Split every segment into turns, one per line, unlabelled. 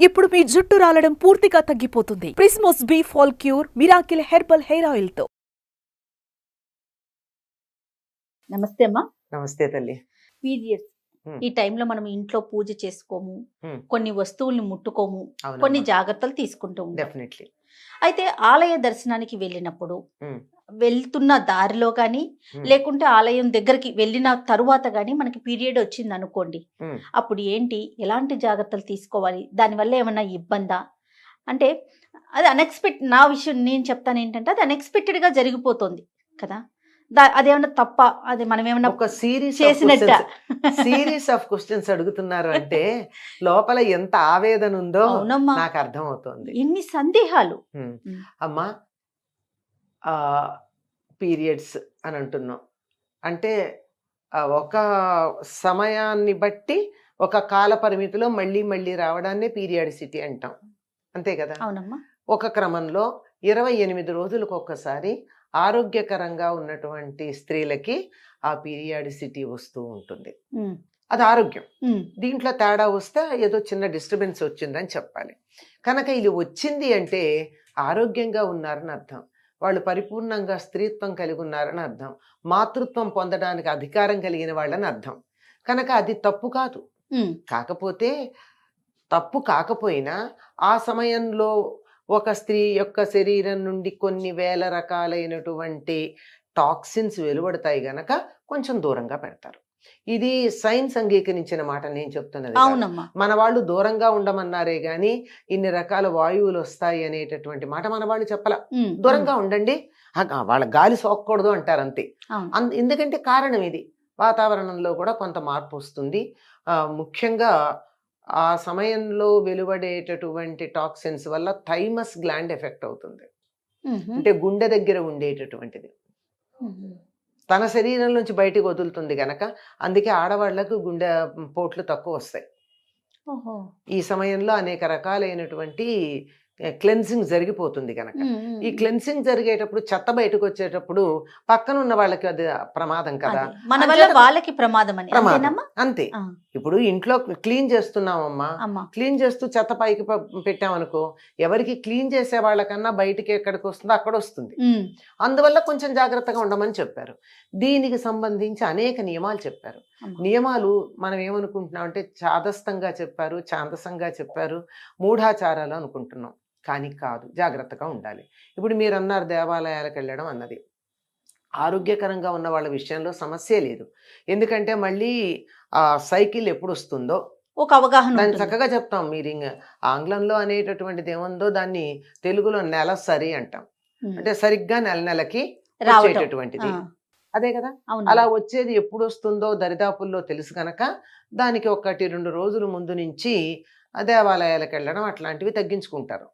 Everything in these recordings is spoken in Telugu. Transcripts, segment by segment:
ఇప్పుడు మీ జుట్టు రాలడం పూర్తిగా తగ్గిపోతుంది. Prismos B fall cure miracle herbal hair oil తో.
నమస్తే అమ్మా.
నమస్తే తల్లి.
పీరియడ్స్ ఈ టైంలో మనం ఇంట్లో పూజ చేసుకోము, కొన్ని వస్తువుల్ని ముట్టుకోము,
అవునమ్మా.
కొన్ని జాగ్రత్తలు తీసుకుంటూ ఉంటాం.
డెఫినెట్లీ.
అయితే ఆలయ దర్శనానికి వెళ్ళినప్పుడు వెళ్తున్న దారిలో కానీ లేకుంటే ఆలయం దగ్గరికి వెళ్ళిన తరువాత కానీ మనకి పీరియడ్ వచ్చింది అనుకోండి, అప్పుడు ఏంటి, ఎలాంటి జాగ్రత్తలు తీసుకోవాలి, దానివల్ల ఏమన్నా ఇబ్బందా అంటే అది నా విషయం నేను చెప్తాను ఏంటంటే అది అన్ఎక్స్పెక్టెడ్గా జరిగిపోతుంది కదా, అదేమన్నా తప్ప, అది మనం ఏమన్నా
ఒక సిరీస్
చేసినట్ట
సిరీస్ ఆఫ్ క్వశ్చన్స్ అడుగుతున్నారు అంటే లోపల ఎంత ఆవేదన ఉందో
అవునమ్మా,
నాకు అర్థం అవుతుంది.
ఎన్ని సందేహాలు.
అమ్మా, పీరియడ్స్ అని అంటున్నాం అంటే ఒక సమయాన్ని బట్టి ఒక కాల పరిమితిలో మళ్ళీ మళ్ళీ రావడాన్ని పీరియాడిసిటీ అంటాం, అంతే కదా.
అవునమ్మా.
ఒక క్రమంలో 28 రోజులకు ఒక్కసారి ఆరోగ్యకరంగా ఉన్నటువంటి స్త్రీలకి ఆ పీరియాడిసిటీ వస్తూ ఉంటుంది. అది ఆరోగ్యం. దీంట్లో తేడా వస్తే ఏదో చిన్న డిస్టర్బెన్స్ వచ్చిందని చెప్పాలి. కనుక ఇది వచ్చింది అంటే ఆరోగ్యంగా ఉన్నారని అర్థం, వాళ్ళు పరిపూర్ణంగా స్త్రీత్వం కలిగి ఉన్నారని అర్థం, మాతృత్వం పొందడానికి అధికారం కలిగిన వాళ్ళని అర్థం. కనుక అది తప్పు కాదు. కాకపోతే తప్పు కాకపోయినా ఆ సమయంలో ఒక స్త్రీ యొక్క శరీరం నుండి కొన్ని వేల రకాలైనటువంటి టాక్సిన్స్ వెలువడతాయి గనక కొంచెం దూరంగా పెడతారు. ఇది సైన్స్ అంగీకరించిన మాట నేను చెప్తున్నది.
అవునమ్మా.
మన వాళ్ళు దూరంగా ఉండమన్నారే గాని ఇన్ని రకాల వాయువులు వస్తాయి అనేటటువంటి మాట మన వాళ్ళు చెప్పలా. దూరంగా ఉండండి, వాళ్ళ గాలి సోకూడదు అంటారు అంతే. ఎందుకంటే కారణం ఇది, వాతావరణంలో కూడా కొంత మార్పు వస్తుంది. ముఖ్యంగా ఆ సమయంలో వెలువడేటటువంటి టాక్సిన్స్ వల్ల థైమస్ గ్లాండ్ ఎఫెక్ట్ అవుతుంది. అంటే గుండె దగ్గర ఉండేటటువంటిది తన శరీరం నుంచి బయటికి వదులుతుంది గనక అందుకే ఆడవాళ్లకు గుండె పోట్లు తక్కువ వస్తాయి. ఈ సమయంలో అనేక రకాలైనటువంటి క్లెన్సింగ్ జరిగిపోతుంది కనుక. ఈ క్లెన్సింగ్ జరిగేటప్పుడు చెత్త బయటకు వచ్చేటప్పుడు పక్కన ఉన్న వాళ్ళకి అది ప్రమాదం కదా,
మన వల్ల వాళ్ళకి ప్రమాదం
అంతే. ఇప్పుడు ఇంట్లో క్లీన్ చేస్తున్నామమ్మా, క్లీన్ చేస్తూ చెత్త పైకి పెట్టామనుకో, ఎవరికి క్లీన్ చేసే వాళ్ళకన్నా బయటికి ఎక్కడికి వస్తుందో అక్కడ వస్తుంది. అందువల్ల కొంచెం జాగ్రత్తగా ఉండమని చెప్పారు. దీనికి సంబంధించి అనేక నియమాలు చెప్పారు. నియమాలు మనం ఏమనుకుంటున్నాం అంటే చాదస్తంగా చెప్పారు, ఛాందసంగా చెప్పారు, మూఢాచారాలు అనుకుంటున్నాం. కానీ కాదు, జాగ్రత్తగా ఉండాలి. ఇప్పుడు మీరు అన్నారు దేవాలయాలకు వెళ్ళడం అన్నది, ఆరోగ్యకరంగా ఉన్న వాళ్ళ విషయంలో సమస్య లేదు. ఎందుకంటే మళ్ళీ ఆ సైకిల్ ఎప్పుడు వస్తుందో
ఒక అవగాహన,
దాన్ని చక్కగా చెప్తాం. మీరు ఆంగ్లంలో అనేటటువంటిది ఏముందో దాన్ని తెలుగులో నెలసరి అంటాం. అంటే సరిగ్గా నెలకి వచ్చేటటువంటిది అదే కదా. అలా వచ్చేది ఎప్పుడు వస్తుందో దరిదాపుల్లో తెలుసు కనుక దానికి 1-2 రోజుల ముందు నుంచి దేవాలయాలకు వెళ్ళడం అట్లాంటివి తగ్గించుకుంటారు.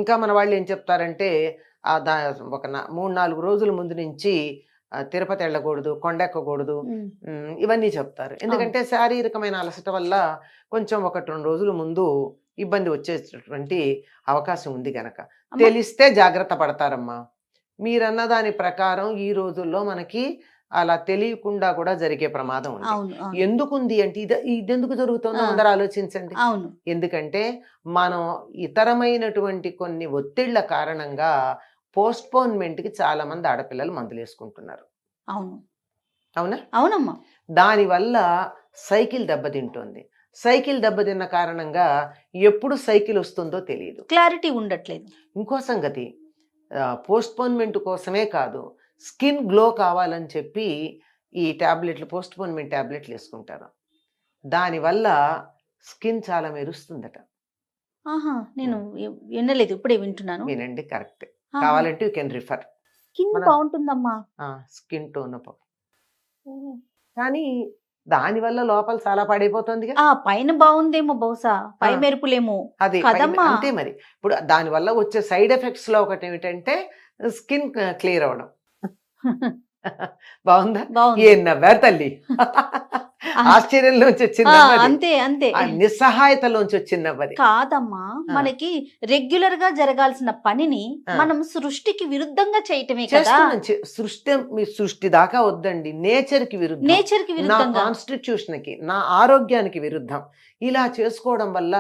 ఇంకా మన వాళ్ళు ఏం చెప్తారంటే ఒక 3-4 రోజుల ముందు నుంచి తిరుపతి వెళ్ళకూడదు, కొండెక్కకూడదు, ఇవన్నీ చెప్తారు. ఎందుకంటే శారీరకమైన అలసట వల్ల కొంచెం 1-2 రోజుల ముందు ఇబ్బంది వచ్చేటటువంటి అవకాశం ఉంది గనక తెలిస్తే జాగ్రత్త పడతారమ్మా. మీరన్న దాని ప్రకారం ఈ రోజుల్లో మనకి అలా తెలియకుండా కూడా జరిగే ప్రమాదం ఉంది. ఎందుకుంది అంటే ఇది ఎందుకు జరుగుతుందో అందరూ ఆలోచించండి. ఎందుకంటే మనం ఇతరమైనటువంటి కొన్ని ఒత్తిళ్ల కారణంగా పోస్ట్పోన్మెంట్ కి చాలా మంది ఆడపిల్లలు మందులు వేసుకుంటున్నారు. అవునా?
అవునమ్మా.
దానివల్ల సైకిల్ దెబ్బతింటుంది. సైకిల్ దెబ్బతిన్న కారణంగా ఎప్పుడు సైకిల్ వస్తుందో తెలియదు,
క్లారిటీ ఉండట్లేదు.
ఇంకో సంగతి, పోస్ట్పోన్మెంట్ కోసమే కాదు, స్కిన్ గ్లో కావాలని చెప్పి ఈ ట్యాబ్లెట్లు, పోస్ట్పోన్మెంట్ ట్యాబ్లెట్లు వేసుకుంటారు. దానివల్ల స్కిన్ చాలా మెరుస్తుందట.
నేను వినలేదు, ఇప్పుడే వింటున్నాను.
వినండి, కరెక్ట్. కావాలంటే యూ కెన్ రిఫర్.
స్కిన్ బాగుంటుందమ్మా,
స్కిన్ టోన్ అప్. కానీ దానివల్ల లోపల చాలా పడిపోతుంది.
పైన బాగుందేమో, బహుశా పై మెరుపులేమో.
అదే అంతే. మరి ఇప్పుడు దానివల్ల వచ్చే సైడ్ ఎఫెక్ట్స్ లో ఒకటి ఏమిటంటే స్కిన్ క్లియర్ అవడం. బాగుందా? ఏం నవ్వారు తల్లి. ఆశ్చర్యంలోంచి వచ్చిన
ఆ,
నవ్వు అది.
అంతే అంతే
ఆ నిస్సహాయతలోంచి వచ్చిన నవ్వు అది.
కాదమ్మా, మనకి రెగ్యులర్ గా జరగాల్సిన పనిని
ఆ.
మనం సృష్టికి విరుద్ధంగా చేయటమే కదా.
చేస్తున్నాం. సృష్టి మీ సృష్టి దాకా వద్దండి, నేచర్ కి విరుద్ధం,
నేచర్ కి
నా
విరుద్ధంగా.
కాన్స్టిట్యూషన్ కి, నా ఆరోగ్యానికి విరుద్ధం. ఇలా చేసుకోవడం వల్ల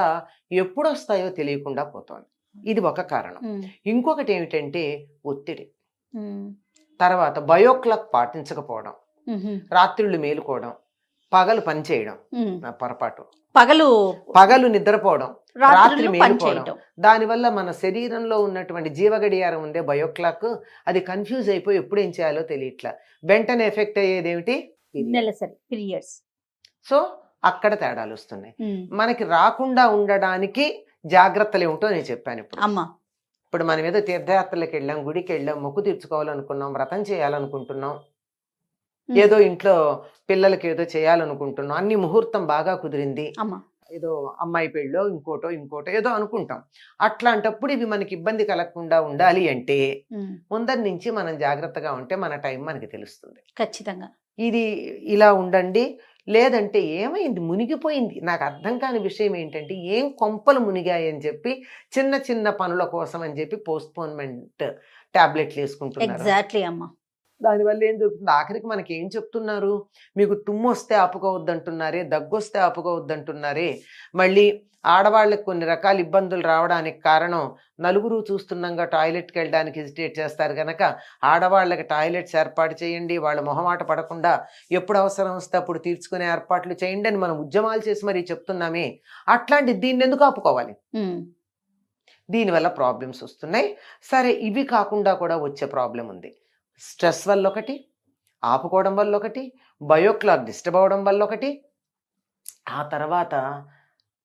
ఎప్పుడొస్తాయో తెలియకుండా పోతోంది. ఇది ఒక కారణం.
ఉమ్,
ఇంకొకటి ఏమిటంటే ఒత్తిడి.
ఉమ్,
తర్వాత బయోక్లాక్ పాటించకపోవడం,
ఉమ్,
రాత్రిళ్ళు మేలుకోవడం, పగలు పని చేయడం,
ఉమ్.
నా పొరపాటు,
పగలు
నిద్రపోవడం, రాత్రి
రాత్రులు పని
మేలుకోవడం.
చేయటం.
దానివల్ల మన శరీరంలో ఉన్నటువంటి జీవగడియారం ఉందే బయోక్లాక్, అది కన్ఫ్యూజ్ అయిపోయి ఎప్పుడు ఏం చేయాలో తెలియట్లా. వెంటనే ఎఫెక్ట్ అయ్యేది ఏమిటి?
నెలసరి పీరియడ్స్.
సో అక్కడ తేడాలు వస్తున్నాయి. మనకి రాకుండా ఉండడానికి జాగ్రత్తలు ఏమిటో నేను చెప్పాను ఇప్పుడు.
అమ్మా,
ఇప్పుడు మనం ఏదో తీర్థయాత్రలకు వెళ్ళాం, గుడికి వెళ్ళాం, మొక్కు తీర్చుకోవాలనుకున్నాం, వ్రతం చేయాలనుకుంటున్నాం, ఏదో ఇంట్లో పిల్లలకి ఏదో చేయాలనుకుంటున్నాం, అన్ని ముహూర్తం బాగా కుదిరింది,
అమ్మా,
ఏదో అమ్మాయి పెళ్ళో ఇంకోటో ఏదో అనుకుంటాం. అట్లాంటప్పుడు ఇవి మనకి ఇబ్బంది కలగకుండా ఉండాలి అంటే ముందరి నుంచి మనం జాగ్రత్తగా ఉంటే మన టైం మనకి తెలుస్తుంది.
ఖచ్చితంగా
ఇది ఇలా ఉండండి. లేదంటే ఏమైంది, మునిగిపోయింది. నాకు అర్థం కాని విషయం ఏంటంటే, ఏం కొంపలు మునిగాయని చెప్పి చిన్న చిన్న పనుల కోసం అని చెప్పి పోస్ట్పోన్మెంట్ టాబ్లెట్లు వేసుకుంటున్నారు.
ఎగ్జాక్ట్లీ అమ్మా.
దానివల్ల ఏం జరుగుతుంది, ఆఖరికి మనకి ఏం చెప్తున్నారు, మీకు తుమ్ము వస్తే ఆపుకోవద్దంటున్నారే, దగ్గు వస్తే ఆపుకోవద్దంటున్నారే. మళ్ళీ ఆడవాళ్ళకి కొన్ని రకాల ఇబ్బందులు రావడానికి కారణం, నలుగురు చూస్తున్నాగా టాయిలెట్కి వెళ్ళడానికి హెజిటేట్ చేస్తారు కనుక ఆడవాళ్ళకి టాయిలెట్స్ ఏర్పాటు చేయండి, వాళ్ళ మొహమాట పడకుండా ఎప్పుడు అవసరం వస్తే అప్పుడు తీర్చుకునే ఏర్పాట్లు చేయండి అని మనం ఉద్యమాలు చేసి మరీ చెప్తున్నామే. అట్లాంటి దీన్ని ఎందుకు ఆపుకోవాలి? దీనివల్ల ప్రాబ్లమ్స్ వస్తున్నాయి. సరే, ఇవి కాకుండా కూడా వచ్చే ప్రాబ్లం ఉంది. స్ట్రెస్ వల్ల ఒకటి, ఆపుకోవడం వల్ల ఒకటి, బయోక్లాక్ డిస్టర్బ్ అవ్వడం వల్ల ఒకటి, ఆ తర్వాత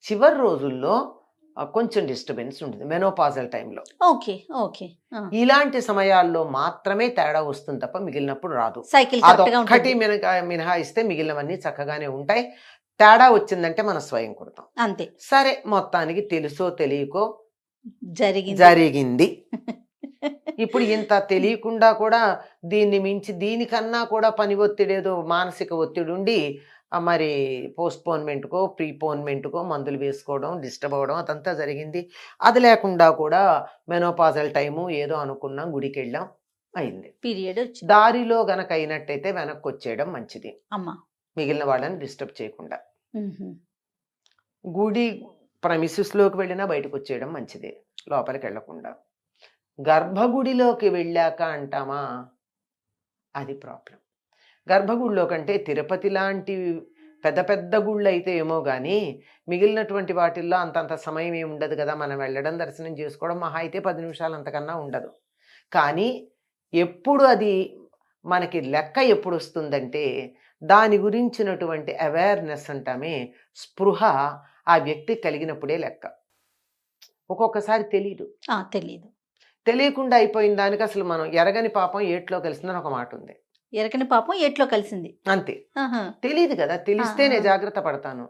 చివరి రోజుల్లో కొంచెం డిస్టర్బెన్స్ ఉంటుంది మెనోపాజల్ టైంలో.
Okay okay.
ఇలాంటి సమయాల్లో మాత్రమే తేడా వస్తుంది తప్ప మిగిలినప్పుడు రాదు.
సైకిల్
అదొక్కటి మినహాయిస్తే మిగిలినవన్నీ చక్కగానే ఉంటాయి. తేడా వచ్చిందంటే మన స్వయం కుడతాం
అంతే.
సరే, మొత్తానికి తెలుసో తెలియకో
జరిగింది.
ఇప్పుడు ఇంత తెలియకుండా కూడా దీన్ని మించి దీనికన్నా కూడా పని ఒత్తిడి, ఏదో మానసిక ఒత్తిడి ఉండి మరి పోస్ట్పోన్మెంట్కో ప్రీపోన్మెంట్కో మందులు వేసుకోవడం, డిస్టర్బ్ అవ్వడం అదంతా జరిగింది. అది లేకుండా కూడా మెనోపాజల్ టైము ఏదో అనుకున్నాం, గుడికి వెళ్ళాం, అయింది.
పీరియడ్
దారిలో గనక అయినట్టయితే వెనక్కి వచ్చేయడం మంచిది,
అమ్మా,
మిగిలిన వాళ్ళని డిస్టర్బ్ చేయకుండా. గుడి ప్రమిసెస్లోకి వెళ్ళినా బయటకు వచ్చేయడం మంచిది, లోపలికి వెళ్ళకుండా. గర్భగుడిలోకి వెళ్ళాక అంటామా, అది ప్రాబ్లం. గర్భగుడిలో కంటే తిరుపతి లాంటి పెద్ద పెద్ద గుళ్ళు అయితే ఏమో కానీ మిగిలినటువంటి వాటిల్లో అంతంత సమయం ఏమి ఉండదు కదా. మనం వెళ్ళడం, దర్శనం చేసుకోవడం మహా అయితే 10 నిమిషాలు, అంతకన్నా ఉండదు. కానీ ఎప్పుడు అది మనకి లెక్క ఎప్పుడు వస్తుందంటే, దాని గురించినటువంటి అవేర్నెస్ అంటామే, స్పృహ ఆ వ్యక్తికి కలిగినప్పుడే లెక్క. ఒక్కొక్కసారి తెలీదు, తెలియకుండా అయిపోయిన దానికి అసలు మనం ఎరగని పాపం ఏట్లో కలిసిందని ఒక మాట ఉంది.
ఎరగని పాపం ఏట్లో కలిసింది
అంతే. తెలియదు కదా. తెలిస్తేనే జాగ్రత్త పడతాను,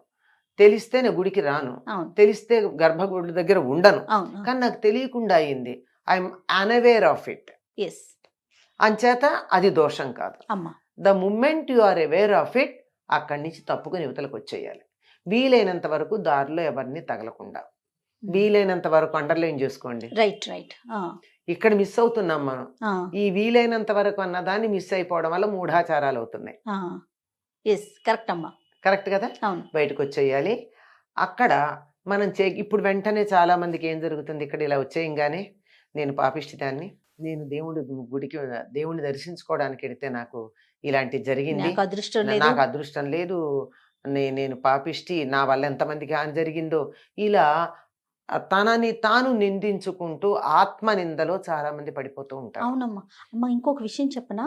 తెలిస్తేనే గుడికి రాను, తెలిస్తే గర్భగుడి దగ్గర ఉండను. కానీ నాకు తెలియకుండా అయింది, ఐఎమ్ అన్అవేర్ ఆఫ్ ఇట్. అంచేత అది దోషం కాదు. The moment you are aware of it, అక్కడి నుంచి తప్పుకుని యువతలకు వచ్చేయాలి. వీలైనంత వరకు దారిలో ఎవరిని తగలకుండా, వీలైనంత వరకు అండర్లైన్ చేసుకోండి.
Right right.
ఇక్కడ మిస్ అవుతున్నాం మనం. ఈ వీలైనంత వరకు అన్న దాన్ని మిస్ అయిపోవడం వల్ల మూఢాచారాలు అవుతున్నాయి.
కరెక్ట్ అమ్మా,
కరెక్ట్ కదా. బయటకు వచ్చేయాలి. అక్కడ మనం ఇప్పుడు వెంటనే చాలా మందికి ఏం జరుగుతుంది, ఇక్కడ ఇలా వచ్చేయంగానే నేను పాపిష్టి దాన్ని, నేను గుడికి దేవుణ్ణి దర్శించుకోవడానికి వెళితే నాకు ఇలాంటి జరిగింది, నాకు అదృష్టం లేదు, నేను పాపిష్టి, నా వల్ల ఎంతమందికి హాని జరిగిందో, ఇలా తనని తాను నిందించుకుంటూ ఆత్మ నిందలో చాలా మంది పడిపోతూ ఉంటారు.
అవునమ్మా. అమ్మ, ఇంకొక విషయం చెప్పనా,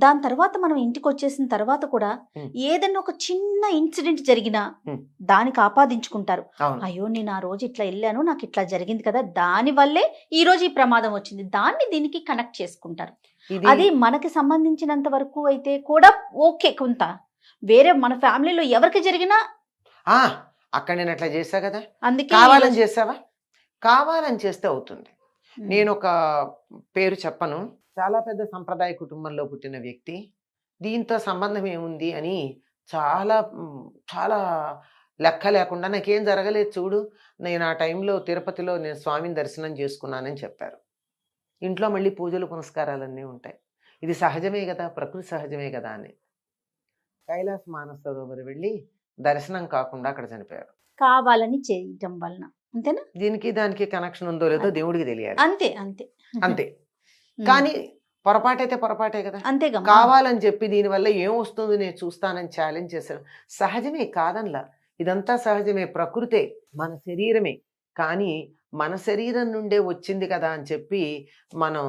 దాని తర్వాత మనం ఇంటికి వచ్చేసిన తర్వాత కూడా ఏదైనా ఒక చిన్న ఇన్సిడెంట్ జరిగినా దానికి ఆపాదించుకుంటారు. అయ్యో, నేను ఆ రోజు ఇట్లా వెళ్ళాను, నాకు ఇట్లా జరిగింది కదా, దాని వల్లే ఈ రోజు ఈ ప్రమాదం వచ్చింది, దాన్ని దీనికి కనెక్ట్ చేసుకుంటారు. అది మనకి సంబంధించినంత వరకు అయితే కూడా ఓకే. కొంత వేరే మన ఫ్యామిలీలో ఎవరికి జరిగినా
అక్కడ నేను అట్లా చేశా కదా,
అందుకే
కావాలని చేసావా, కావాలని చేస్తే అవుతుంది. నేను ఒక పేరు చెప్పను, చాలా పెద్ద సంప్రదాయ కుటుంబంలో పుట్టిన వ్యక్తి, దీంతో సంబంధం ఏముంది అని చాలా చాలా లెక్క లేకుండా నాకేం జరగలేదు చూడు, నేను ఆ టైంలో తిరుపతిలో నేను స్వామిని దర్శనం చేసుకున్నానని చెప్పారు. ఇంట్లో మళ్ళీ పూజలు పునస్కారాలన్నీ ఉంటాయి. ఇది సహజమే కదా, ప్రకృతి సహజమే కదా అని కైలాస మానస సరోవర్ వెళ్ళి దర్శనం కాకుండా అక్కడ చనిపోయారు.
కావాలని చేయటం వలన అంతేనా?
దీనికి దానికి కనెక్షన్ ఉందో లేదో దేవుడికి తెలియాలి.
అంతే అంతే
అంతే. కానీ పొరపాటైతే పొరపాటే కదా.
అంతేగా.
కావాలని చెప్పి దీనివల్ల ఏం వస్తుంది నేను చూస్తానని ఛాలెంజ్ చేశారు. సహజమే కాదనలా, ఇదంతా సహజమే, ప్రకృతే, మన శరీరమే. కానీ మన శరీరం నుండే వచ్చింది కదా అని చెప్పి మనం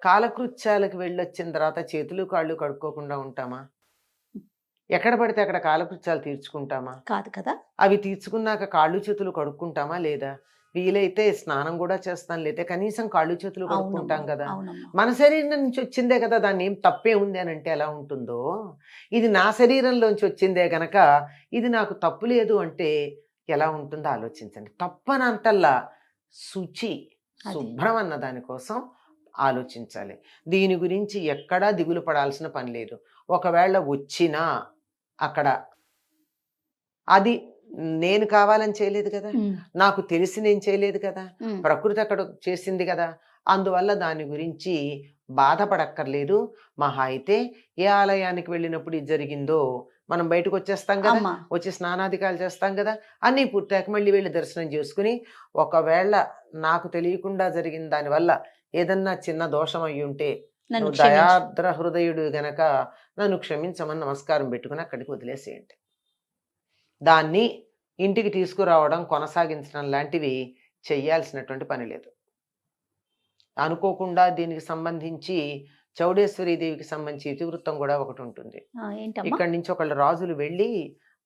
కాలకృత్యాలకు వెళ్ళొచ్చిన తర్వాత చేతులు కాళ్ళు కడుక్కోకుండా ఉంటామా? ఎక్కడ పడితే అక్కడ కాలకృత్యాలు తీర్చుకుంటామా?
కాదు కదా.
అవి తీర్చుకున్నాక కాళ్ళు చేతులు కడుక్కుంటామా లేదా? వీలైతే స్నానం కూడా చేస్తాం, లేదా కనీసం కాళ్ళు చేతులు కడుక్కుంటాం కదా. మన శరీరం నుంచి వచ్చిందే కదా, దాన్ని ఏం తప్పే ఉంది అని అంటే ఎలా ఉంటుందో, ఇది నా శరీరంలోంచి వచ్చిందే గనక ఇది నాకు తప్పు లేదు అంటే ఎలా ఉంటుందో ఆలోచించండి. తప్పనంతల్లా శుచి శుభ్రం అన్న దానికోసం ఆలోచించాలి. దీని గురించి ఎక్కడా దిగులు పడాల్సిన పని లేదు. ఒకవేళ వచ్చినా అక్కడ అది నేను కావాలని చేయలేదు కదా, నాకు తెలిసి నేను చేయలేదు కదా, ప్రకృతి అక్కడ చేసింది కదా. అందువల్ల దాని గురించి బాధపడక్కర్లేదు. మహా అయితే ఏ ఆలయానికి వెళ్ళినప్పుడు ఇది జరిగిందో మనం బయటకు వచ్చేస్తాం కదా, వచ్చి స్నానాధికాలు చేస్తాం కదా, అన్నీ పూర్తయ్యాక మళ్ళీ వెళ్ళి దర్శనం చేసుకుని, ఒకవేళ నాకు తెలియకుండా జరిగిన దానివల్ల ఏదన్నా చిన్న దోషం అయ్యి ఉంటే నువ్వు దయాద్ర హృదయుడు గనక నన్ను క్షమించమని నమస్కారం పెట్టుకుని అక్కడికి వదిలేసేయండి. దాన్ని ఇంటికి తీసుకురావడం కొనసాగించడం లాంటివి చెయ్యాల్సినటువంటి పని లేదు. అనుకోకుండా దీనికి సంబంధించి చౌడేశ్వరి దేవికి సంబంధించి ఇతివృత్తం కూడా ఒకటి ఉంటుంది. ఇక్కడి నుంచి ఒకళ్ళు రాజులు వెళ్ళి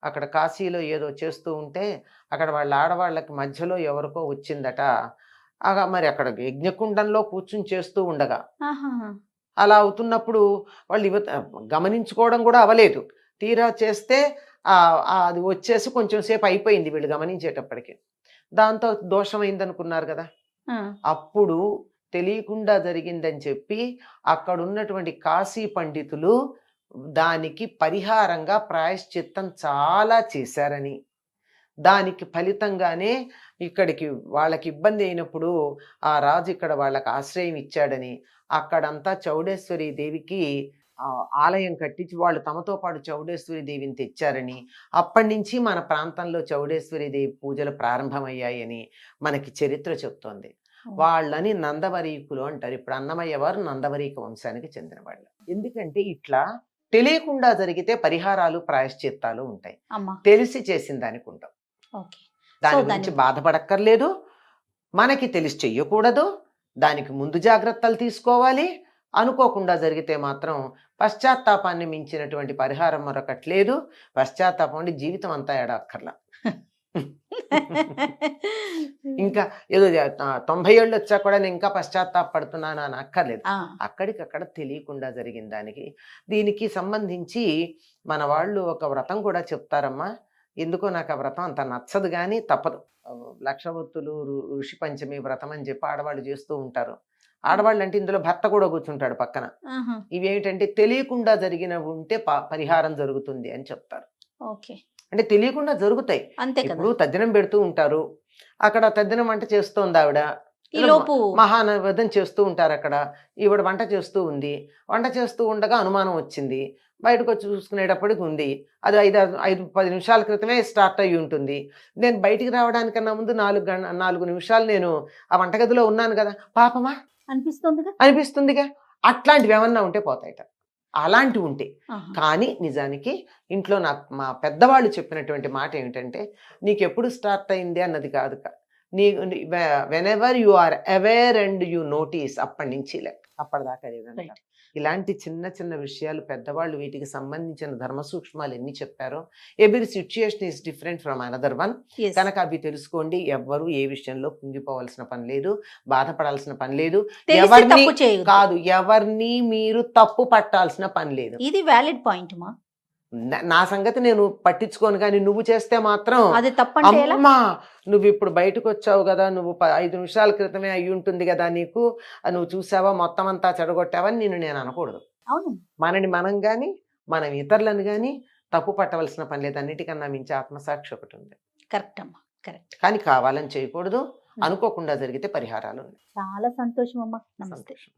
అక్కడ కాశీలో ఏదో చేస్తూ ఉంటే అక్కడ వాళ్ళ ఆడవాళ్ళకి మధ్యలో ఎవరికో వచ్చిందట. మరి అక్కడ యజ్ఞకుండంలో కూర్చుని చేస్తూ ఉండగా అలా అవుతున్నప్పుడు వాళ్ళు గమనించుకోవడం కూడా అవ్వలేదు. తీరా చేస్తే అది వచ్చేసి కొంచెం సేపు అయిపోయింది వీళ్ళు గమనించేటప్పటికి. దాంతో దోషమైందనుకున్నారు కదా. అప్పుడు తెలియకుండా జరిగిందని చెప్పి అక్కడ ఉన్నటువంటి కాశీ పండితులు దానికి పరిహారంగా ప్రాయశ్చిత్తం చాలా చేశారని, దానికి ఫలితంగానే ఇక్కడికి వాళ్ళకి ఇబ్బంది అయినప్పుడు ఆ రాజు ఇక్కడ వాళ్ళకి ఆశ్రయం ఇచ్చాడని, అక్కడంతా చౌడేశ్వరి దేవికి ఆలయం కట్టించి వాళ్ళు తమతో పాటు చౌడేశ్వరి దేవిని తెచ్చారని, అప్పటి నుంచి మన ప్రాంతంలో చౌడేశ్వరి దేవి పూజలు ప్రారంభమయ్యాయని మనకి చరిత్ర చెప్తోంది. వాళ్ళని నందవరీకులు అంటారు. ఇప్పుడు అన్నమయ్య వారు నందవరీక వంశానికి చెందిన వాళ్ళు. ఎందుకంటే ఇట్లా తెలియకుండా జరిగితే పరిహారాలు ప్రాయశ్చిత్తాలు ఉంటాయి, తెలిసి చేసిన దానికి ఉండవు. దాని గురించి బాధపడక్కర్లేదు. మనకి తెలిసి చెయ్యకూడదు, దానికి ముందు జాగ్రత్తలు తీసుకోవాలి. అనుకోకుండా జరిగితే మాత్రం పశ్చాత్తాపాన్ని మించినటువంటి పరిహారం మరొకట్లేదు. పశ్చాత్తాపం అంటే జీవితం అంతా ఎడక్కర్లా. ఇంకా ఏదో 90 ఏళ్ళు వచ్చా కూడా నేను ఇంకా పశ్చాత్తాపడుతున్నాను అని అక్కర్లేదు. అక్కడికక్కడ తెలియకుండా జరిగిన దానికి దీనికి సంబంధించి మన వాళ్ళు ఒక వ్రతం కూడా చెప్తారమ్మా. ఎందుకో నాకు ఆ వ్రతం అంత నచ్చదు, కానీ తప్పదు. లక్షవత్తులు ఋషి పంచమి వ్రతం అని చెప్పి ఆడవాళ్ళు చేస్తూ ఉంటారు. ఆడవాళ్ళు అంటే ఇందులో భర్త కూడా కూర్చుంటాడు పక్కన. ఇవి ఏమిటంటే తెలియకుండా జరిగినవి ఉంటే పరిహారం జరుగుతుంది అని చెప్తారు. అంటే తెలియకుండా జరుగుతాయి. ఇప్పుడు తద్దినం పెడుతూ ఉంటారు, అక్కడ తద్దినం వంట చేస్తోంది ఆవిడ, మహానైవేద్యం చేస్తూ ఉంటారు. అక్కడ ఈవిడ వంట చేస్తూ ఉంది. వంట చేస్తూ ఉండగా అనుమానం వచ్చింది. బయటకు వచ్చి చూసుకునేటప్పటికి ఉంది. అది 5-10 నిమిషాల క్రితమే స్టార్ట్ అయ్యి ఉంటుంది. నేను బయటికి రావడానికన్నా ముందు 4 నిమిషాలు నేను ఆ వంటగదిలో ఉన్నాను కదా, పాపమా అనిపిస్తుందిగా. అట్లాంటివి ఏమన్నా ఉంటే పోతాయట. అలాంటివి ఉంటే. కానీ నిజానికి ఇంట్లో నాకు మా పెద్దవాళ్ళు చెప్పినటువంటి మాట ఏమిటంటే, నీకెప్పుడు స్టార్ట్ అయింది అన్నది కాదు, నీ whenever you are aware and you notice, అప్పటి నుంచి అప్పటిదాకా లేదంట. ఇలాంటి చిన్న చిన్న విషయాలు పెద్దవాళ్ళు వీటికి సంబంధించిన ధర్మ సూక్ష్మాలు ఎన్ని చెప్పారో. Every situation is different from another one. కనుక అవి తెలుసుకోండి. ఎవ్వరు ఏ విషయంలో కుంగిపోవాల్సిన పని లేదు, బాధపడాల్సిన పని లేదు, ఎవరిని కాదు, ఎవరిని మీరు తప్పు పట్టాల్సిన పని లేదు.
ఇది వ్యాలిడ్ పాయింట్ మా.
నా సంగతి నేను పట్టించుకోను, కానీ నువ్వు చేస్తే మాత్రం అమ్మా నువ్వు ఇప్పుడు బయటకు వచ్చావు కదా, నువ్వు 5 నిమిషాల క్రితమే అయ్యి ఉంటుంది కదా నీకు, నువ్వు చూసావా మొత్తం అంతా చెడగొట్టావని నేను అనకూడదు. మనని మనం కానీ మనం ఇతరులను కానీ తప్పు పట్టవలసిన పని లేదు. అన్నిటికన్నా మించి ఆత్మసాక్షి ఒకటి ఉంది.
కరెక్ట్ అమ్మా, కరెక్ట్.
కానీ కావాలని చేయకూడదు. అనుకోకుండా జరిగితే పరిహారాలు ఉన్నాయి.
చాలా సంతోషం అమ్మా. నమస్తే.
సంతోషం.